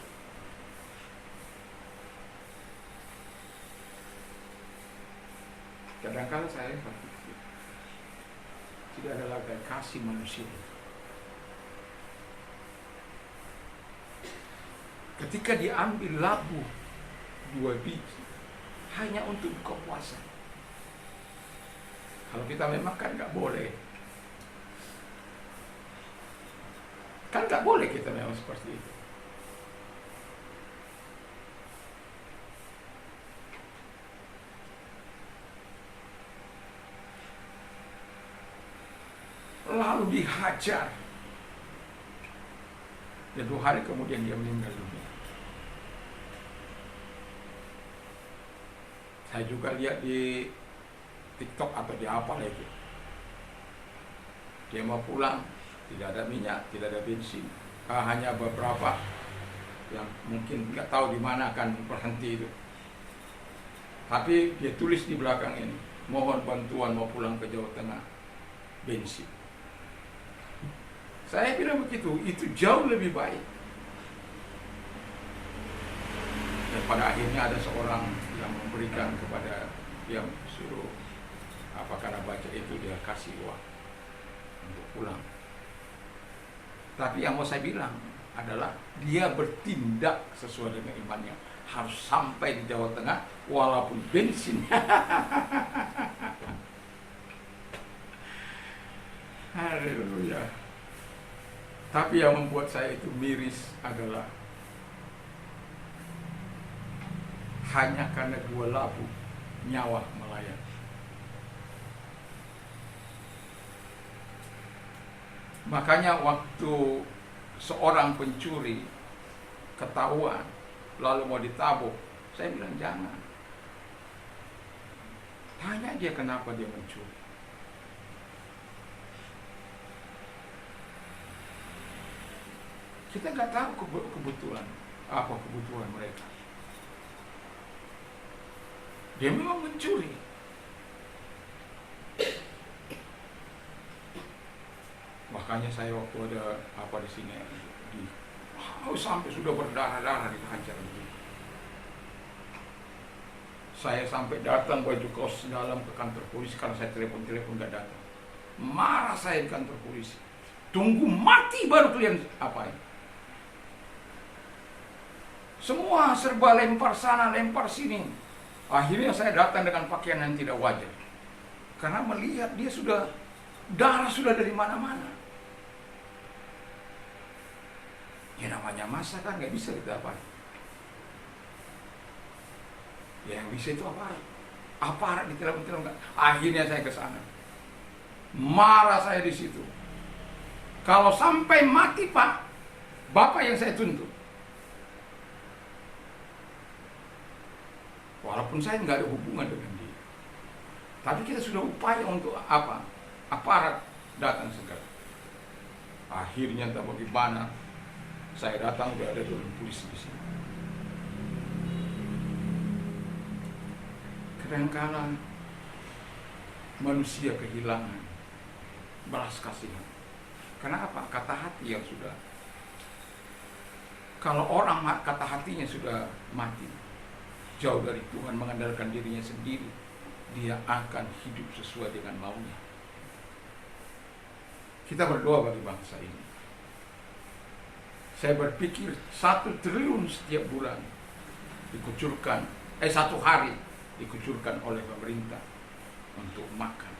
kadang-kadang saya berpikir tidak ada lagi kasih manusia. Ketika diambil labu 2 biji hanya untuk buka puasa. Kalau kita memang kan nggak boleh, kita memang seperti itu. Lalu dihajar, dan 2 hari kemudian dia meninggal dunia. Saya juga lihat di TikTok atau di apa lagi, dia mau pulang, tidak ada minyak, tidak ada bensin, hanya beberapa yang mungkin nggak tahu di mana akan berhenti itu. Tapi dia tulis di belakang ini, mohon bantuan mau pulang ke Jawa Tengah, bensin. Saya bilang begitu, itu jauh lebih baik. Dan pada akhirnya ada seorang yang memberikan kepada dia, suruh karena baca itu dia kasih uang untuk pulang. Tapi yang mau saya bilang adalah dia bertindak sesuai dengan imannya, harus sampai di Jawa Tengah walaupun bensin. Haleluya. Tapi yang membuat saya itu miris adalah hanya karena 2 labu nyawa melayang. Makanya waktu seorang pencuri ketahuan lalu mau ditabuk, saya bilang jangan. Tanya dia kenapa dia mencuri. Kita nggak tahu kebutuhan apa kebutuhan mereka. Dia memang mencuri. Makanya saya waktu ada apa di sini sampai sudah berdarah-darah dihajar begitu. Saya sampai datang baju kos dalam ke kantor polisi karena saya telepon nggak datang. Marah saya di kantor polisi. Tunggu mati baru kalian apain. Semua serba lempar sana, lempar sini. Akhirnya saya datang dengan pakaian yang tidak wajar. Karena melihat dia sudah, darah sudah dari mana-mana. Ya namanya masa kan nggak bisa kita apa. Ya yang bisa itu aparat ditelepon nggak. Akhirnya saya ke sana. Marah saya di situ. Kalau sampai mati Pak, Bapak yang saya tuntut. Walaupun saya nggak ada hubungan dengan dia, tapi kita sudah upaya untuk apa? Aparat datang segera. Akhirnya entah bagaimana, saya datang sudah ada 2 polisi di sini. Kadang-kadang manusia kehilangan belas kasihan. Kenapa? Kata hati yang sudah. Kalau orang kata hatinya sudah mati, jauh dari Tuhan, mengandalkan dirinya sendiri, dia akan hidup sesuai dengan maunya. Kita berdoa bagi bangsa ini. Saya berpikir 1 triliun setiap bulan dikucurkan, 1 hari dikucurkan oleh pemerintah untuk makan.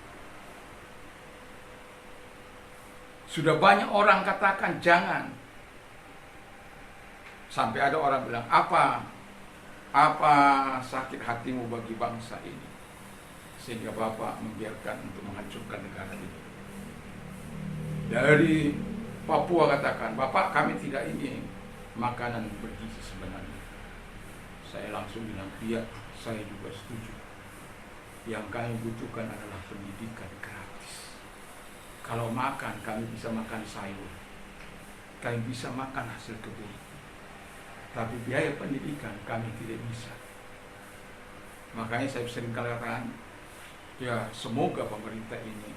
Sudah banyak orang katakan jangan. Sampai ada orang bilang, apa sakit hatimu bagi bangsa ini sehingga Bapak membiarkan untuk menghancurkan negara ini. Dari Papua katakan, Bapak kami tidak ingin makanan bergizi sebenarnya. Saya langsung bilang, iya saya juga setuju. Yang kami butuhkan adalah pendidikan gratis. Kalau makan kami bisa makan sayur, kami bisa makan hasil kebun. Tapi biaya pendidikan kami tidak bisa. Makanya saya sering katakan, ya semoga pemerintah ini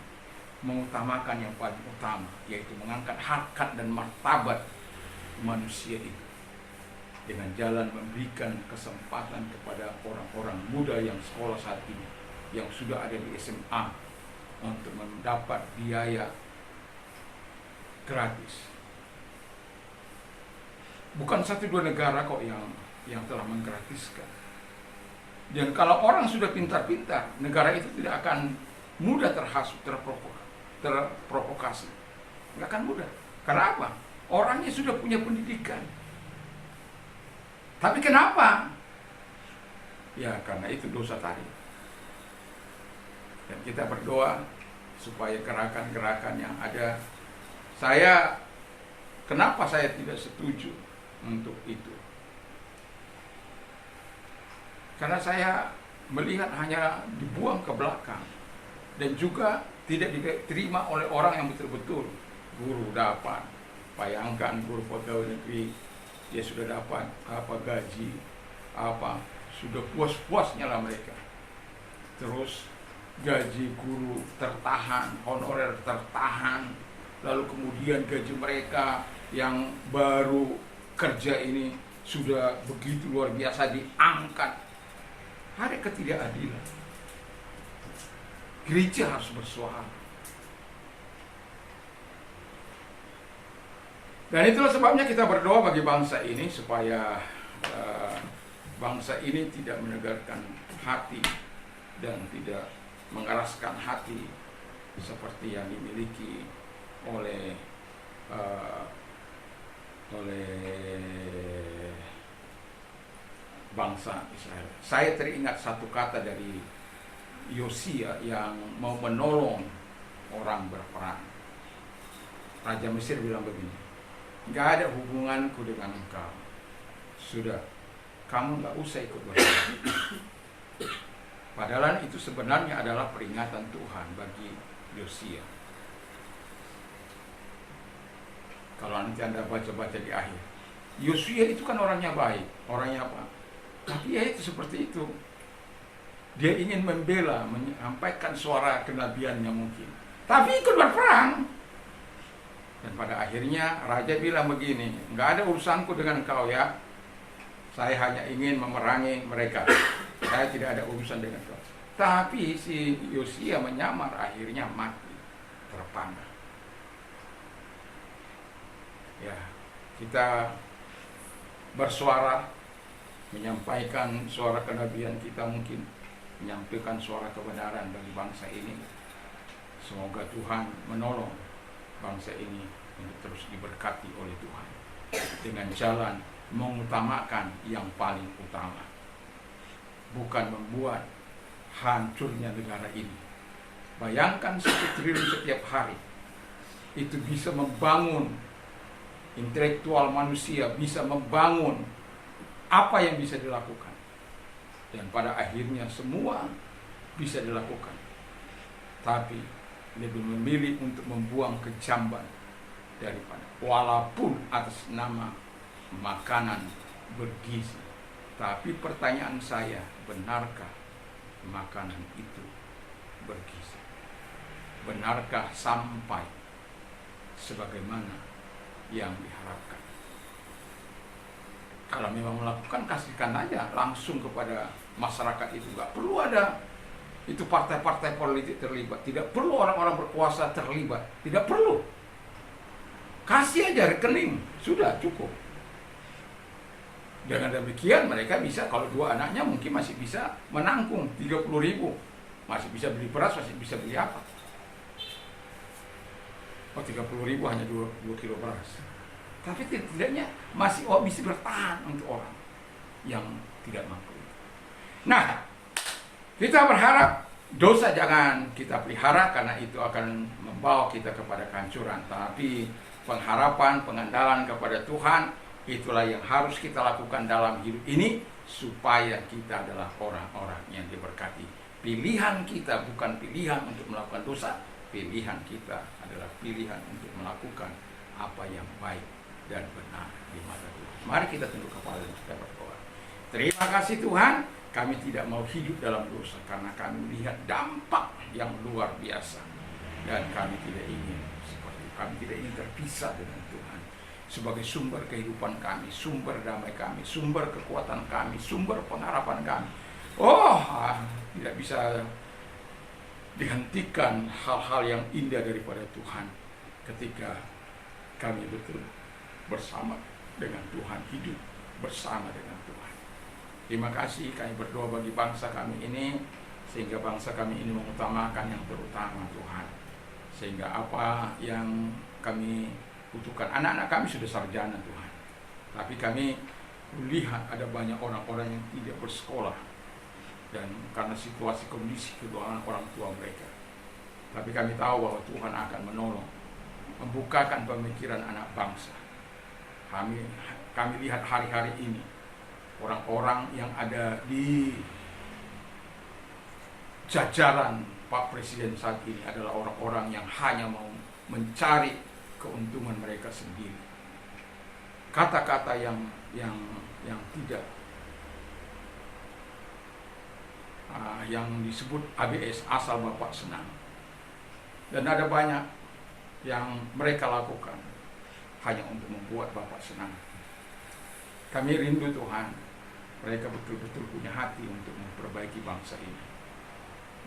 mengutamakan yang paling utama, yaitu mengangkat harkat dan martabat manusia itu. Dengan jalan memberikan kesempatan kepada orang-orang muda yang sekolah saat ini, yang sudah ada di SMA, untuk mendapat biaya gratis. Bukan 1-2 negara kok yang telah menggratiskan. Dan kalau orang sudah pintar-pintar, negara itu tidak akan mudah terhasut, terprovokasi. Nggak akan mudah. Karena apa? Orangnya sudah punya pendidikan. Tapi kenapa? Ya karena itu dosa tadi. Dan kita berdoa supaya gerakan-gerakan yang ada. Kenapa saya tidak setuju untuk itu? Karena saya melihat hanya dibuang ke belakang dan juga tidak diterima oleh orang yang betul-betul. Guru dapat, bayangkan guru pegawai negeri, dia sudah dapat gaji, sudah puas-puasnya lah mereka. Terus gaji guru tertahan, honorer tertahan, lalu kemudian gaji mereka yang baru kerja ini sudah begitu luar biasa diangkat. Ada ketidakadilan. Gereja harus bersuara. Dan itulah sebabnya kita berdoa bagi bangsa ini supaya bangsa ini tidak menegarkan hati dan tidak mengeraskan hati seperti yang dimiliki oleh oleh bangsa Israel. Saya teringat satu kata dari Yosia yang mau menolong orang berperang. Raja Mesir bilang begini, "Gak ada hubunganku dengan engkau. Sudah, kamu gak usah ikut berperang." Padahal itu sebenarnya adalah peringatan Tuhan bagi Yosia. Kalau nanti Anda baca-baca di akhir, Yosia itu kan orangnya baik, orangnya apa? Tapi ya itu seperti itu. Dia ingin membela, menyampaikan suara kenabiannya mungkin, tapi ikut berperang. Dan pada akhirnya raja bilang begini, "Nggak ada urusanku dengan kau ya. Saya hanya ingin memerangi mereka. Saya tidak ada urusan dengan kau." Tapi si Yosia menyamar, akhirnya mati, terpana. Ya, kita bersuara, menyampaikan suara kenabian kita mungkin, menyampaikan suara kebenaran bagi bangsa ini. Semoga Tuhan menolong bangsa ini untuk terus diberkati oleh Tuhan dengan jalan mengutamakan yang paling utama, bukan membuat hancurnya negara ini. Bayangkan 1 triliun setiap hari, itu bisa membangun intelektual manusia, bisa membangun apa yang bisa dilakukan. Dan pada akhirnya semua bisa dilakukan. Tapi lebih memilih untuk membuang kejamban daripada, walaupun atas nama makanan bergizi. Tapi pertanyaan saya, benarkah makanan itu bergizi? Benarkah sampai sebagaimana yang diharapkan? Kalau memang melakukan, kasihkan aja langsung kepada masyarakat itu. Nggak perlu ada itu partai-partai politik terlibat, tidak perlu orang-orang berkuasa terlibat, tidak perlu. Kasih aja rekening, sudah cukup. Dengan demikian mereka bisa, kalau 2 anaknya mungkin masih bisa menanggung 30.000, masih bisa beli beras, masih bisa beli apa. Oh, 30.000 hanya 2 kilo beras. Tapi tidaknya masih bisa bertahan untuk orang yang tidak mampu. Nah, kita berharap dosa jangan kita pelihara, karena itu akan membawa kita kepada kehancuran. Tapi pengharapan, pengandalan kepada Tuhan, itulah yang harus kita lakukan dalam hidup ini, supaya kita adalah orang-orang yang diberkati. Pilihan kita bukan pilihan untuk melakukan dosa, pilihan kita adalah pilihan untuk melakukan apa yang baik dan benar di mata Tuhan. Mari kita tunduk kepala dan kita berdoa. Terima kasih Tuhan, kami tidak mau hidup dalam dosa, karena kami melihat dampak yang luar biasa. Dan kami tidak ingin seperti itu. Kami tidak ingin terpisah dengan Tuhan sebagai sumber kehidupan kami, sumber damai kami, sumber kekuatan kami, sumber pengharapan kami. Tidak bisa dihentikan hal-hal yang indah daripada Tuhan ketika kami betul bersama dengan Tuhan, hidup bersama dengan Tuhan. Terima kasih, kami berdoa bagi bangsa kami ini, sehingga bangsa kami ini mengutamakan yang terutama Tuhan. Sehingga apa yang kami butuhkan, anak-anak kami sudah sarjana Tuhan, tapi kami melihat ada banyak orang-orang yang tidak bersekolah, dan karena situasi kondisi keuangan orang tua mereka. Tapi kami tahu bahwa Tuhan akan menolong, membukakan pemikiran anak bangsa. Kami lihat hari-hari ini orang-orang yang ada di jajaran Pak Presiden saat ini adalah orang-orang yang hanya mau mencari keuntungan mereka sendiri. Kata-kata yang tidak yang disebut ABS, asal Bapak senang. Dan ada banyak yang mereka lakukan hanya untuk membuat Bapak senang. Kami rindu Tuhan, mereka betul-betul punya hati untuk memperbaiki bangsa ini,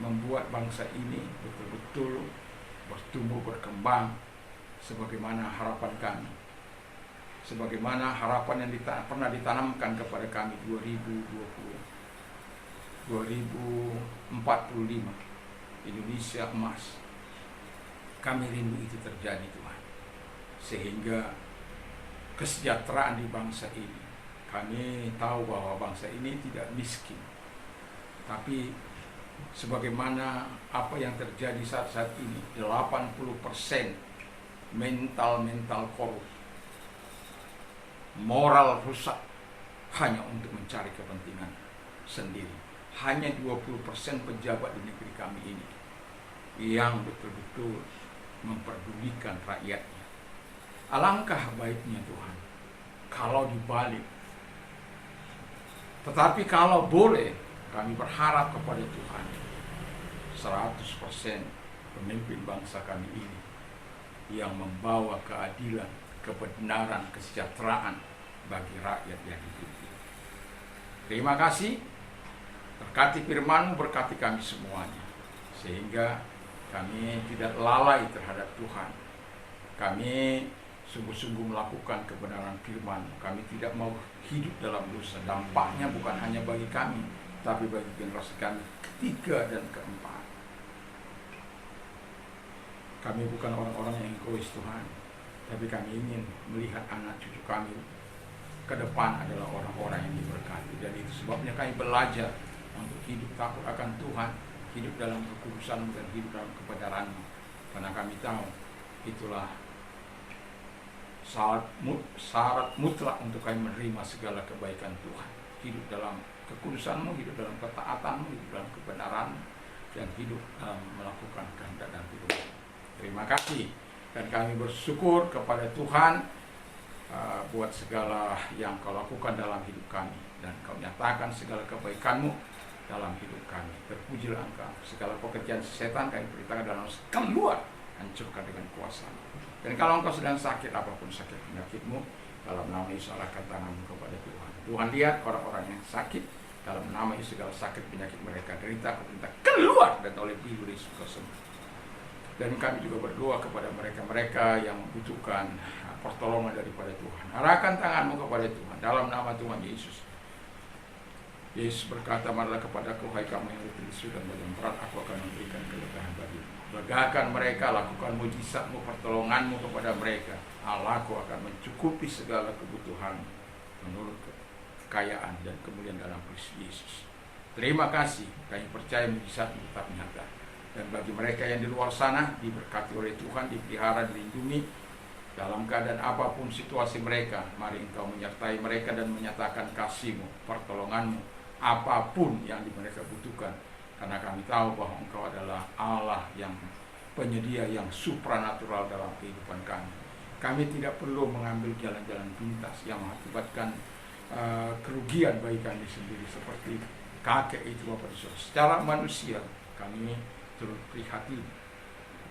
membuat bangsa ini betul-betul bertumbuh, berkembang sebagaimana harapan kami, sebagaimana harapan yang pernah ditanamkan kepada kami 2045 Indonesia emas. Kami rindu itu terjadi Tuhan, sehingga kesejahteraan di bangsa ini. Kami tahu bahwa bangsa ini tidak miskin, tapi sebagaimana apa yang terjadi saat ini, 80% mental korup, moral rusak hanya untuk mencari kepentingan sendiri. Hanya 20% pejabat di negeri kami ini yang betul-betul memperdulikan rakyatnya. Alangkah baiknya Tuhan kalau dibalik. Tetapi kalau boleh, kami berharap kepada Tuhan 100% pemimpin bangsa kami ini yang membawa keadilan, kebenaran, kesejahteraan bagi rakyat yang dipimpin. Terima kasih. Berkati firman-Mu, berkati kami semuanya, sehingga kami tidak lalai terhadap Tuhan. Kami sungguh-sungguh melakukan kebenaran firman. Kami tidak mau hidup dalam dosa. Dampaknya bukan hanya bagi kami, tapi bagi generasi kami ketiga dan keempat. Kami bukan orang-orang yang egois Tuhan, tapi kami ingin melihat anak cucu kami ke depan adalah orang-orang yang diberkati. Dan itu sebabnya kami belajar untuk hidup takut akan Tuhan, hidup dalam kekudusan dan hidup dalam kebenaran-Mu. Karena kami tahu itulah syarat mutlak untuk kami menerima segala kebaikan Tuhan. Hidup dalam kekudusan-Mu, hidup dalam ketaatan-Mu, hidup dalam kebenaran-Mu, dan hidup dalam melakukan kehendak dan firman-Mu. Terima kasih, dan kami bersyukur kepada Tuhan buat segala yang Kau lakukan dalam hidup kami, dan Kau nyatakan segala kebaikan-Mu dalam hidup kami. Terpujilah Engkau. Segala pekerjaan setan kami perintahkan dalam keluar, hancurkan dengan kuasa-Mu. Dan kalau Engkau sedang sakit, apapun sakit penyakit-Mu, dalam nama Yesus arahkan tangan-Mu kepada Tuhan. Tuhan, lihat orang-orang yang sakit, dalam nama Yesus segala sakit penyakit mereka derita, Kau perintah keluar, dan oleh bilu Yesus Kau sembuh. Dan kami juga berdoa kepada mereka-mereka yang membutuhkan pertolongan daripada Tuhan. Arahkan tangan-Mu kepada Tuhan dalam nama Tuhan Yesus. Yesus berkata, marilah kepadaku hai kamu yang letih lesu dan beban berat, aku akan memberikan kelegaan bagimu. Legakan mereka, lakukan mujizat-Mu, pertolongan-Mu kepada mereka. Allahku akan mencukupi segala kebutuhan menurut kekayaan dan kemuliaan dalam Kristus Yesus. Terima kasih, kami percaya mujizat-Mu tetap nyata. Dan bagi mereka yang di luar sana, diberkati oleh Tuhan, dipelihara, dilindungi dalam keadaan apapun situasi mereka. Mari Engkau menyertai mereka dan menyatakan kasih-Mu, pertolongan-Mu, apapun yang mereka butuhkan. Karena kami tahu bahwa Engkau adalah Allah yang penyedia, yang supranatural dalam kehidupan kami. Kami tidak perlu mengambil jalan-jalan pintas yang mengakibatkan kerugian bagi kami sendiri, seperti kakek itu Bapak Yesus. Secara manusia kami turut prihatin,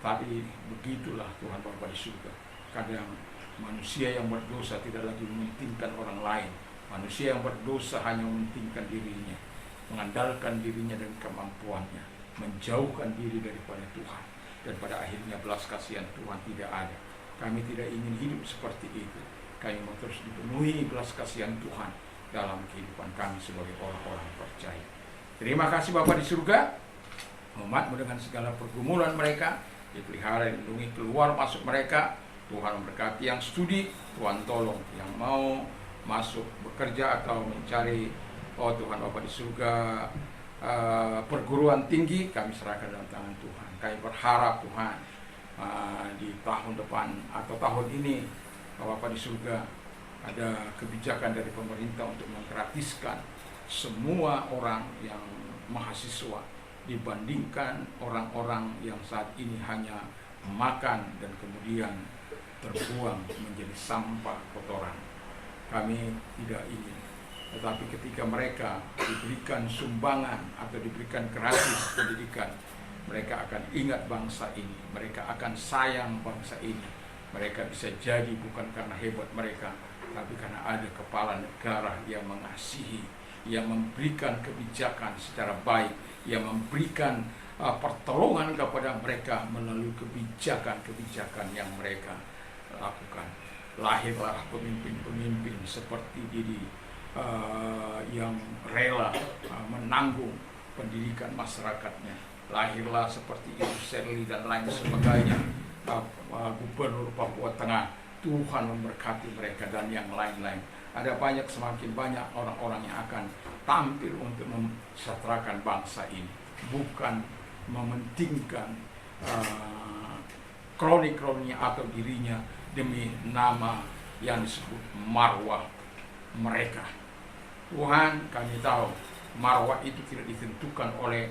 tapi begitulah Tuhan Bapa di surga. Kadang manusia yang berdosa tidak lagi mementingkan orang lain. Manusia yang berdosa hanya mementingkan dirinya, mengandalkan dirinya dan kemampuannya, menjauhkan diri daripada Tuhan. Dan pada akhirnya belas kasihan Tuhan tidak ada. Kami tidak ingin hidup seperti itu. Kami mau terus dipenuhi belas kasihan Tuhan dalam kehidupan kami sebagai orang-orang percaya. Terima kasih Bapa di surga. Umat-Mu dengan segala pergumulan mereka dipelihara, dilindungi, keluar masuk mereka. Tuhan memberkati yang studi, Tuhan tolong yang mau masuk bekerja atau mencari Tuhan Bapa di surga perguruan tinggi, kami serahkan dalam tangan Tuhan. Kami berharap Tuhan di tahun depan atau tahun ini Bapa di surga ada kebijakan dari pemerintah untuk menggratiskan semua orang yang mahasiswa, dibandingkan orang-orang yang saat ini hanya makan dan kemudian terbuang menjadi sampah kotoran. Kami tidak ingin, tetapi ketika mereka diberikan sumbangan atau diberikan gratis pendidikan, mereka akan ingat bangsa ini, mereka akan sayang bangsa ini. Mereka bisa jadi bukan karena hebat mereka, tapi karena ada kepala negara yang mengasihi, yang memberikan kebijakan secara baik, yang memberikan pertolongan kepada mereka melalui kebijakan-kebijakan yang mereka lakukan. Lahirlah pemimpin-pemimpin seperti Didi yang rela menanggung pendidikan masyarakatnya. Lahirlah seperti Ibu Shirley dan lain sebagainya, Gubernur Papua Tengah Tuhan memberkati mereka dan yang lain-lain. Ada semakin banyak orang-orang yang akan tampil untuk mensejahterakan bangsa ini, bukan mementingkan kroni-kroninya atau dirinya demi nama yang disebut marwah mereka. Tuhan, kami tahu marwah itu tidak ditentukan oleh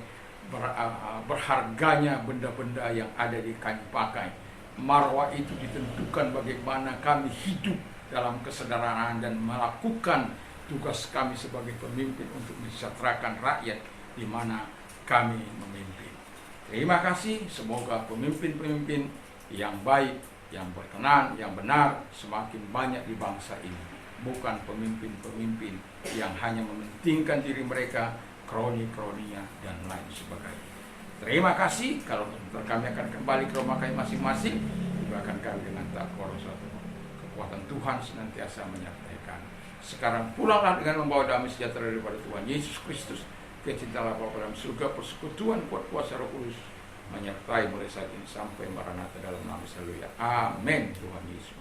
berharganya benda-benda yang ada di kami pakai. Marwah itu ditentukan bagaimana kami hidup dalam kesederhanaan dan melakukan tugas kami sebagai pemimpin untuk mensejahterakan rakyat di mana kami memimpin. Terima kasih, semoga pemimpin-pemimpin yang baik, yang berkenan, yang benar semakin banyak di bangsa ini. Bukan pemimpin-pemimpin yang hanya mementingkan diri mereka, kroni-kroninya, dan lain sebagainya. Terima kasih. Kalau kami akan kembali ke rumah kami masing-masing, juga akan kami dengan takwa kekuatan Tuhan senantiasa menyertai kami. Sekarang pulanglah dengan membawa damai sejahtera daripada Tuhan Yesus Kristus, kecintaan Bapa dalam surga, persekutuan kuat kuasa Roh Kudus menyertai mulai saat ini sampai Maranatha dalam nama Yesus. Amin. Tuhan Yesus.